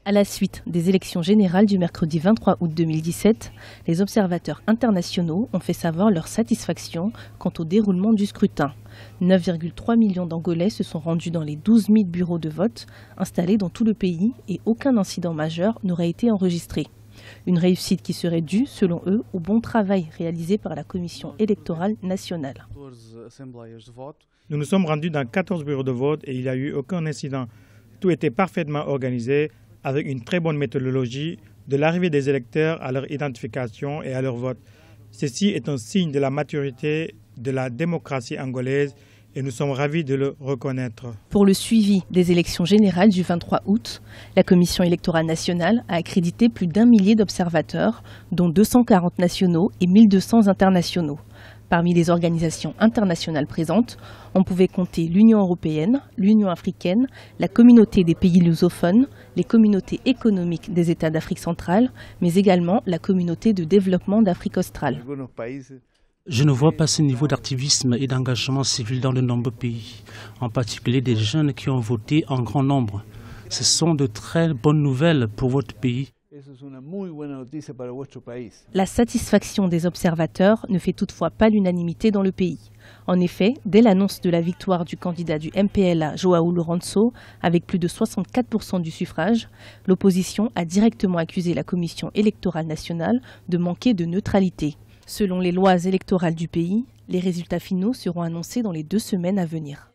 À la suite des élections générales du mercredi 23 août 2017, les observateurs internationaux ont fait savoir leur satisfaction quant au déroulement du scrutin. 9,3 millions d'Angolais se sont rendus dans les 12 000 bureaux de vote installés dans tout le pays et aucun incident majeur n'aurait été enregistré. Une réussite qui serait due, selon eux, au bon travail réalisé par la Commission électorale nationale. Nous nous sommes rendus dans 14 bureaux de vote et il n'y a eu aucun incident. Tout était parfaitement organisé avec une très bonne méthodologie de l'arrivée des électeurs à leur identification et à leur vote. Ceci est un signe de la maturité de la démocratie angolaise et nous sommes ravis de le reconnaître. Pour le suivi des élections générales du 23 août, la Commission électorale nationale a accrédité plus d'1 millier d'observateurs, dont 240 nationaux et 1200 internationaux. Parmi les organisations internationales présentes, on pouvait compter l'Union européenne, l'Union africaine, la communauté des pays lusophones, les communautés économiques des États d'Afrique centrale, mais également la communauté de développement d'Afrique australe. Je ne vois pas ce niveau d'activisme et d'engagement civil dans de nombreux pays, en particulier des jeunes qui ont voté en grand nombre. Ce sont de très bonnes nouvelles pour votre pays. La satisfaction des observateurs ne fait toutefois pas l'unanimité dans le pays. En effet, dès l'annonce de la victoire du candidat du MPLA, João Lourenço, avec plus de 64% du suffrage, l'opposition a directement accusé la Commission électorale nationale de manquer de neutralité. Selon les lois électorales du pays, les résultats finaux seront annoncés dans les 2 semaines à venir.